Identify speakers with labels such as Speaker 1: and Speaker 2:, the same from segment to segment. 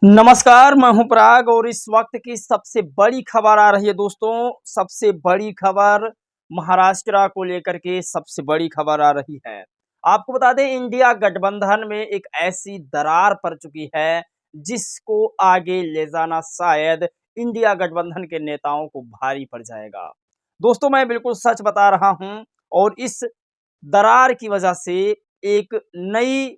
Speaker 1: नमस्कार, मैं हूं पराग और इस वक्त की सबसे बड़ी खबर आ रही है दोस्तों। सबसे बड़ी खबर महाराष्ट्र को लेकर के सबसे बड़ी खबर आ रही है। आपको बता दें, इंडिया गठबंधन में एक ऐसी दरार पड़ चुकी है जिसको आगे ले जाना शायद इंडिया गठबंधन के नेताओं को भारी पड़ जाएगा। दोस्तों, मैं बिल्कुल सच बता रहा हूं और इस दरार की वजह से एक नई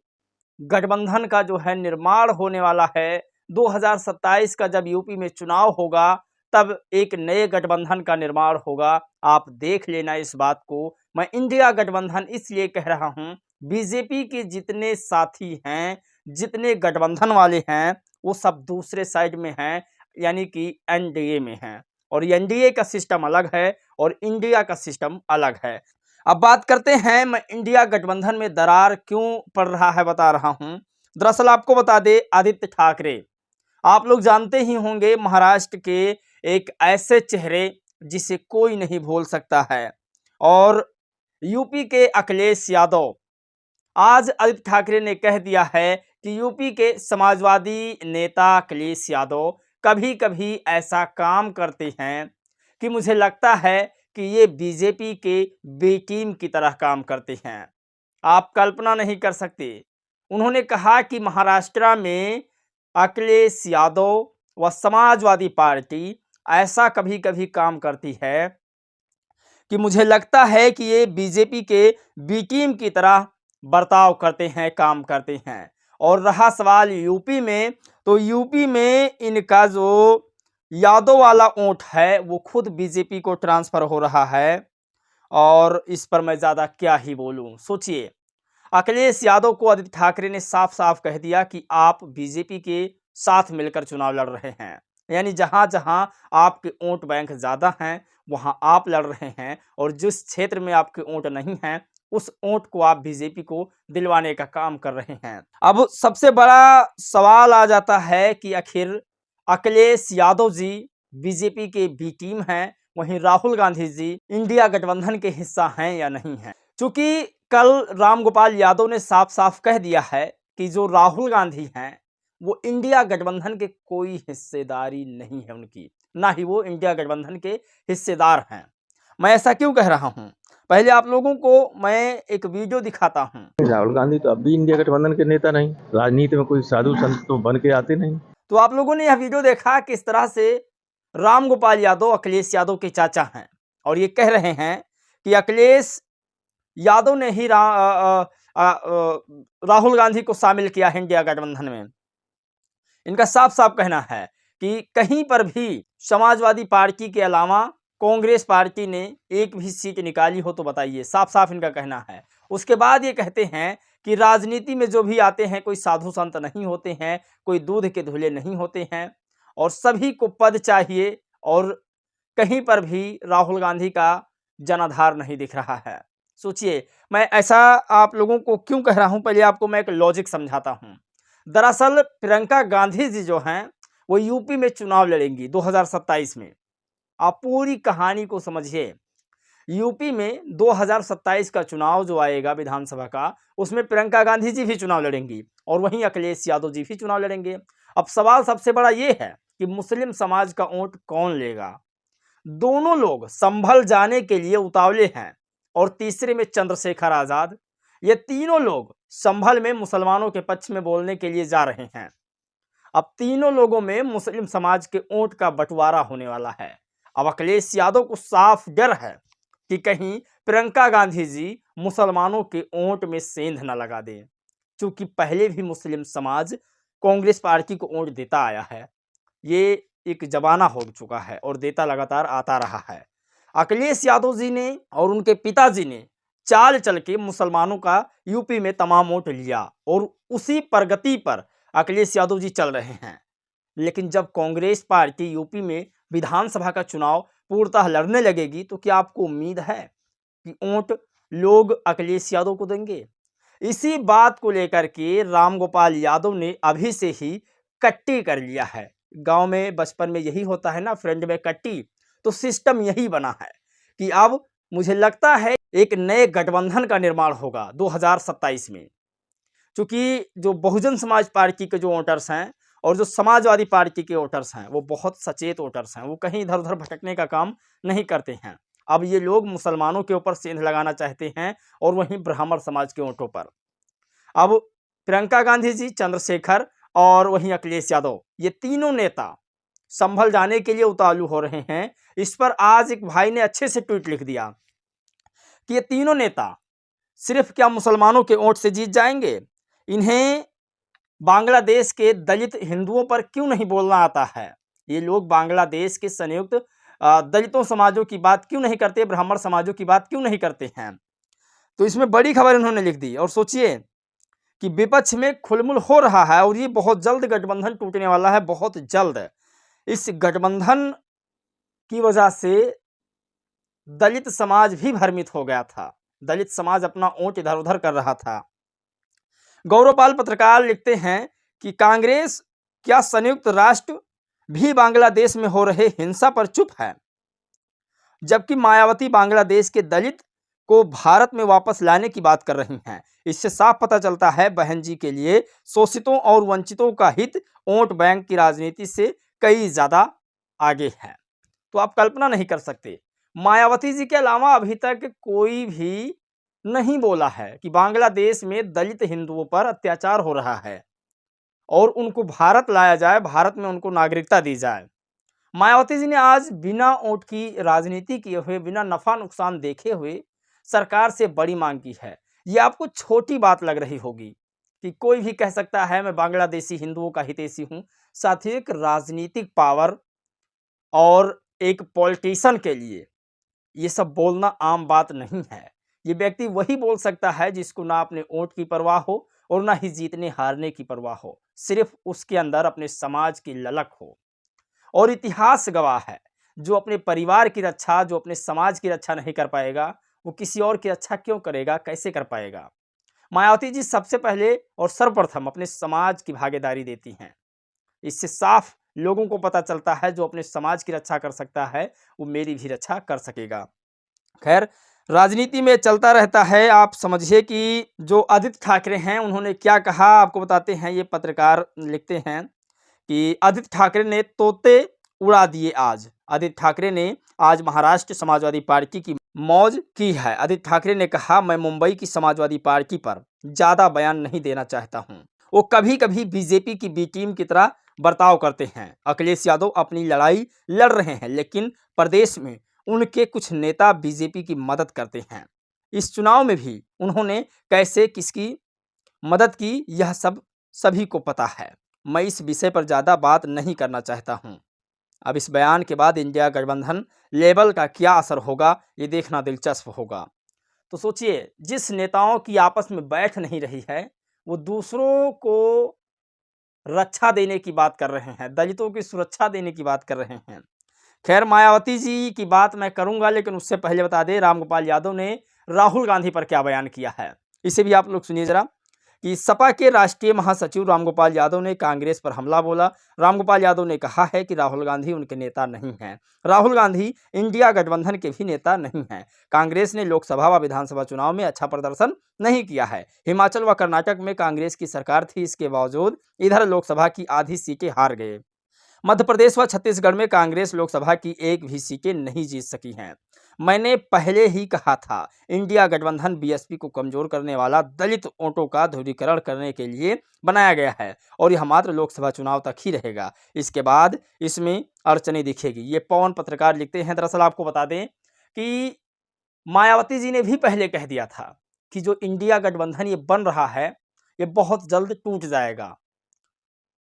Speaker 1: गठबंधन का जो है निर्माण होने वाला है। 2027 का जब यूपी में चुनाव होगा तब एक नए गठबंधन का निर्माण होगा। आप देख लेना इस बात को। मैं इंडिया गठबंधन इसलिए कह रहा हूं, बीजेपी के जितने साथी हैं, जितने गठबंधन वाले हैं, वो सब दूसरे साइड में हैं, यानी कि एनडीए में हैं। और एनडीए का सिस्टम अलग है और इंडिया का सिस्टम अलग है। अब बात करते हैं, मैं इंडिया गठबंधन में दरार क्यों पड़ रहा है बता रहा हूं। दरअसल आपको बता दे, आदित्य ठाकरे, आप लोग जानते ही होंगे, महाराष्ट्र के एक ऐसे चेहरे जिसे कोई नहीं भूल सकता है। और यूपी के अखिलेश यादव, आज आदित्य ठाकरे ने कह दिया है कि यूपी के समाजवादी नेता अखिलेश यादव कभी कभी ऐसा काम करते हैं कि मुझे लगता है कि ये बीजेपी के बी टीम की तरह काम करते हैं। आप कल्पना नहीं कर सकते। उन्होंने कहा कि महाराष्ट्र में अखिलेश यादव व समाजवादी पार्टी ऐसा कभी कभी काम करती है कि मुझे लगता है कि ये बीजेपी के बी टीम की तरह बर्ताव करते हैं, काम करते हैं। और रहा सवाल यूपी में, तो यूपी में इनका जो यादव वाला वोट है वो खुद बीजेपी को ट्रांसफ़र हो रहा है। और इस पर मैं ज़्यादा क्या ही बोलूं। सोचिए, अखिलेश यादव को आदित्य ठाकरे ने साफ साफ कह दिया कि आप बीजेपी के साथ मिलकर चुनाव लड़ रहे हैं, यानी जहां जहां आपके वोट बैंक ज़्यादा हैं वहां आप लड़ रहे हैं, और जिस क्षेत्र में आपके वोट नहीं हैं उस वोट को आप बीजेपी को दिलवाने का काम कर रहे हैं। अब सबसे बड़ा सवाल आ जाता है कि आखिर अखिलेश यादव जी बीजेपी के बी टीम हैं, वहीं राहुल गांधी जी इंडिया गठबंधन के हिस्सा हैं या नहीं हैं। चूंकि कल रामगोपाल यादव ने साफ साफ कह दिया है कि जो राहुल गांधी हैं वो इंडिया गठबंधन के कोई हिस्सेदारी नहीं है उनकी, ना ही वो इंडिया गठबंधन के हिस्सेदार हैं। मैं ऐसा क्यों कह रहा हूं, पहले आप लोगों को मैं एक वीडियो दिखाता हूं।
Speaker 2: राहुल गांधी तो अब भी इंडिया गठबंधन के नेता नहीं, राजनीति में कोई साधु संत तो बन के आते नहीं।
Speaker 1: तो आप लोगों ने यह वीडियो देखा किस तरह से रामगोपाल यादव अखिलेश यादव के चाचा हैं और ये कह रहे हैं कि अखिलेश यादव ने ही राहुल गांधी को शामिल किया है इंडिया गठबंधन में। इनका साफ साफ कहना है कि कहीं पर भी समाजवादी पार्टी के अलावा कांग्रेस पार्टी ने एक भी सीट निकाली हो तो बताइए, साफ साफ इनका कहना है। उसके बाद ये कहते हैं कि राजनीति में जो भी आते हैं कोई साधु संत नहीं होते हैं, कोई दूध के धुले नहीं होते हैं, और सभी को पद चाहिए, और कहीं पर भी राहुल गांधी का जनाधार नहीं दिख रहा है। सोचिए, मैं ऐसा आप लोगों को क्यों कह रहा हूं, पहले आपको मैं एक लॉजिक समझाता हूं। दरअसल प्रियंका गांधी जी जो हैं वो यूपी में चुनाव लड़ेंगी 2027 में। आप पूरी कहानी को समझिए। यूपी में 2027 का चुनाव जो आएगा विधानसभा का, उसमें प्रियंका गांधी जी भी चुनाव लड़ेंगी और वहीं अखिलेश यादव जी भी चुनाव लड़ेंगे। अब सवाल सबसे बड़ा ये है कि मुस्लिम समाज का वोट कौन लेगा। दोनों लोग संभल जाने के लिए उतावले हैं, और तीसरे में चंद्रशेखर आजाद। ये तीनों लोग संभल में मुसलमानों के पक्ष में बोलने के लिए जा रहे हैं। अब तीनों लोगों में मुस्लिम समाज के वोट का बंटवारा होने वाला है। अब अखिलेश यादव को साफ डर है कि कहीं प्रियंका गांधी जी मुसलमानों के वोट में सेंध न लगा दें, क्योंकि पहले भी मुस्लिम समाज कांग्रेस पार्टी को वोट देता आया है। ये एक जमाना हो चुका है और देता लगातार आता रहा है। अखिलेश यादव जी ने और उनके पिताजी ने चाल चल के मुसलमानों का यूपी में तमाम वोट लिया, और उसी प्रगति पर अखिलेश यादव जी चल रहे हैं। लेकिन जब कांग्रेस पार्टी यूपी में विधानसभा का चुनाव पूर्णतः लड़ने लगेगी तो क्या आपको उम्मीद है कि वोट लोग अखिलेश यादव को देंगे? इसी बात को लेकर के रामगोपाल यादव ने अभी से ही कट्टी कर लिया है। गांव में बचपन में यही होता है ना, फ्रेंड में कट्टी। तो सिस्टम यही बना है कि अब मुझे लगता है एक नए गठबंधन का निर्माण होगा 2027 में। क्योंकि जो बहुजन समाज पार्टी के जो वोटर्स हैं और जो समाजवादी पार्टी के वोटर्स हैं वो बहुत सचेत वोटर्स हैं, वो कहीं इधर उधर भटकने का काम नहीं करते हैं। अब ये लोग मुसलमानों के ऊपर सेंध लगाना चाहते हैं और वहीं ब्राह्मण समाज के वोटों पर। अब प्रियंका गांधी जी, चंद्रशेखर और वहीं अखिलेश यादव, ये तीनों नेता संभल जाने के लिए उतावलू हो रहे हैं। इस पर आज एक भाई ने अच्छे से ट्वीट लिख दिया कि ये तीनों नेता सिर्फ क्या मुसलमानों के वोट से जीत जाएंगे, इन्हें बांग्लादेश के दलित हिंदुओं पर क्यों नहीं बोलना आता है। ये लोग बांग्लादेश के संयुक्त दलितों समाजों की बात क्यों नहीं करते, ब्राह्मण समाजों की बात क्यों नहीं करते हैं। तो इसमें बड़ी खबर इन्होंने लिख दी। और सोचिए कि विपक्ष में खुलमुल हो रहा है और ये बहुत जल्द गठबंधन टूटने वाला है, बहुत जल्द। इस गठबंधन की वजह से दलित समाज भी भ्रमित हो गया था, दलित समाज अपना वोट इधर उधर कर रहा था। गौरवपाल पत्रकार लिखते हैं कि कांग्रेस क्या संयुक्त राष्ट्र भी बांग्लादेश में हो रहे हिंसा पर चुप है, जबकि मायावती बांग्लादेश के दलित को भारत में वापस लाने की बात कर रही हैं। इससे साफ पता चलता है बहन जी के लिए शोषितों और वंचितों का हित वोट बैंक की राजनीति से कई ज्यादा आगे है। तो आप कल्पना नहीं कर सकते, मायावती जी के अलावा अभी तक कोई भी नहीं बोला है कि बांग्लादेश में दलित हिंदुओं पर अत्याचार हो रहा है और उनको भारत लाया जाए, भारत में उनको नागरिकता दी जाए। मायावती जी ने आज बिना वोट की राजनीति किए हुए, बिना नफा नुकसान देखे हुए सरकार से बड़ी मांग की है। ये आपको छोटी बात लग रही होगी कि कोई भी कह सकता है मैं बांग्लादेशी हिंदुओं का हितैषी हूं। साथ ही एक राजनीतिक पावर और एक पॉलिटिशियन के लिए ये सब बोलना आम बात नहीं है। ये व्यक्ति वही बोल सकता है जिसको ना अपने वोट की परवाह हो और ना ही जीतने हारने की परवाह हो, सिर्फ उसके अंदर अपने समाज की ललक हो। और इतिहास गवाह है, जो अपने परिवार की रक्षा, जो अपने समाज की रक्षा नहीं कर पाएगा, वो किसी और की रक्षा क्यों करेगा, कैसे कर पाएगा। मायावती जी सबसे पहले और सर्वप्रथम अपने समाज की भागीदारी देती हैं। इससे साफ लोगों को पता चलता है जो अपने समाज की रक्षा कर सकता है वो मेरी भी रक्षा कर सकेगा। खैर, राजनीति में चलता रहता है। आप समझिए कि जो आदित्य ठाकरे हैं उन्होंने क्या कहा आपको बताते हैं। ये पत्रकार लिखते हैं कि आदित्य ठाकरे ने तोते उड़ा दिए आज। आदित्य ठाकरे ने आज महाराष्ट्र समाजवादी पार्टी की मौज की है। आदित्य ठाकरे ने कहा, मैं मुंबई की समाजवादी पार्टी पर ज्यादा बयान नहीं देना चाहता हूं। वो कभी कभी बीजेपी की बी टीम की तरह बर्ताव करते हैं। अखिलेश यादव अपनी लड़ाई लड़ रहे हैं, लेकिन प्रदेश में उनके कुछ नेता बीजेपी की मदद करते हैं। इस चुनाव में भी उन्होंने कैसे किसकी मदद की यह सब सभी को पता है। मैं इस विषय पर ज़्यादा बात नहीं करना चाहता हूं। अब इस बयान के बाद इंडिया गठबंधन लेवल का क्या असर होगा ये देखना दिलचस्प होगा। तो सोचिए, जिस नेताओं की आपस में बैठ नहीं रही है वो दूसरों को रक्षा देने की बात कर रहे हैं, दलितों की सुरक्षा देने की बात कर रहे हैं। खैर, मायावती जी की बात मैं करूंगा, लेकिन उससे पहले बता दें रामगोपाल यादव ने राहुल गांधी पर क्या बयान किया है, इसे भी आप लोग सुनिए जरा। कि सपा के राष्ट्रीय महासचिव रामगोपाल यादव ने कांग्रेस पर हमला बोला। रामगोपाल यादव ने कहा है कि राहुल गांधी उनके नेता नहीं हैं। राहुल गांधी इंडिया गठबंधन के भी नेता नहीं हैं। कांग्रेस ने लोकसभा व विधानसभा चुनाव में अच्छा प्रदर्शन नहीं किया है। हिमाचल व कर्नाटक में कांग्रेस की सरकार थी, इसके बावजूद इधर लोकसभा की आधी सीटें हार गए। मध्य प्रदेश व छत्तीसगढ़ में कांग्रेस लोकसभा की एक भी सीटें नहीं जीत सकी हैं। मैंने पहले ही कहा था, इंडिया गठबंधन बीएसपी को कमजोर करने वाला, दलित वोटों का ध्रुवीकरण करने के लिए बनाया गया है और यह मात्र लोकसभा चुनाव तक ही रहेगा। इसके बाद इसमें अड़चने दिखेगी। ये पवन पत्रकार लिखते हैं। दरअसल आपको बता दें कि मायावती जी ने भी पहले कह दिया था कि जो इंडिया गठबंधन ये बन रहा है ये बहुत जल्द टूट जाएगा।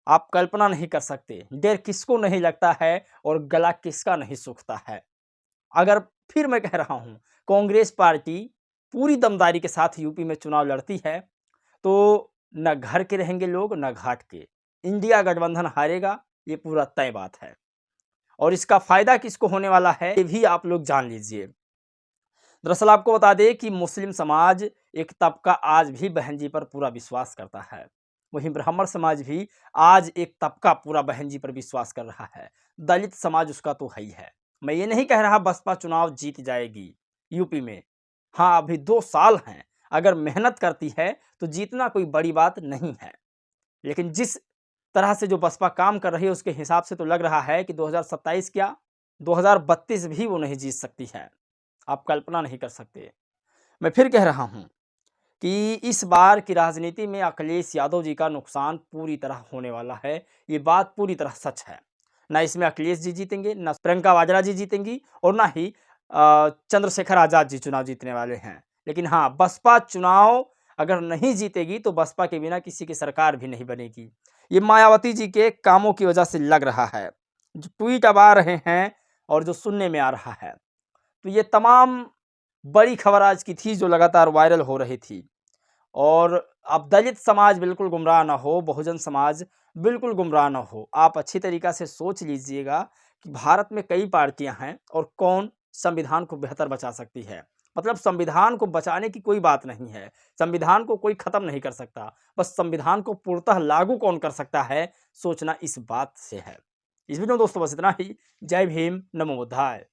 Speaker 1: आप कल्पना नहीं कर सकते डर किसको नहीं लगता है और गला किसका नहीं सूखता है। अगर फिर मैं कह रहा हूं, कांग्रेस पार्टी पूरी दमदारी के साथ यूपी में चुनाव लड़ती है तो न घर के रहेंगे लोग न घाट के। इंडिया गठबंधन हारेगा, ये पूरा तय बात है। और इसका फायदा किसको होने वाला है ये भी आप लोग जान लीजिए। दरअसल आपको बता दें कि मुस्लिम समाज एक तबका आज भी बहन जी पर पूरा विश्वास करता है। वहीं ब्राह्मण समाज भी आज एक तबका पूरा बहन जी पर विश्वास कर रहा है। दलित समाज उसका तो है ही है। मैं ये नहीं कह रहा बसपा चुनाव जीत जाएगी यूपी में। हाँ, अभी 2 साल हैं, अगर मेहनत करती है तो जीतना कोई बड़ी बात नहीं है। लेकिन जिस तरह से जो बसपा काम कर रही है उसके हिसाब से तो लग रहा है कि 2027 क्या 2032 भी वो नहीं जीत सकती है। आप कल्पना नहीं कर सकते। मैं फिर कह रहा हूँ कि इस बार की राजनीति में अखिलेश यादव जी का नुकसान पूरी तरह होने वाला है। ये बात पूरी तरह सच है। ना इसमें अखिलेश जी जीतेंगे, ना प्रियंका वाड्रा जी जीतेंगी और ना ही चंद्रशेखर आज़ाद जी चुनाव जीतने वाले हैं। लेकिन हाँ, बसपा चुनाव अगर नहीं जीतेगी तो बसपा के बिना किसी की सरकार भी नहीं बनेगी। ये मायावती जी के कामों की वजह से लग रहा है। जो ट्वीट अब आ रहे हैं और जो सुनने में आ रहा है, तो ये तमाम बड़ी खबर आज की थी जो लगातार वायरल हो रही थी। और अब दलित समाज बिल्कुल गुमराह ना हो, बहुजन समाज बिल्कुल गुमराह ना हो। आप अच्छी तरीक़ा से सोच लीजिएगा कि भारत में कई पार्टियां हैं और कौन संविधान को बेहतर बचा सकती है। मतलब संविधान को बचाने की कोई बात नहीं है, संविधान को कोई ख़त्म नहीं कर सकता, बस संविधान को पूर्णतः लागू कौन कर सकता है, सोचना इस बात से है। इस वीडियो में दोस्तों बस इतना ही। जय भीम, नमो बुद्धाय।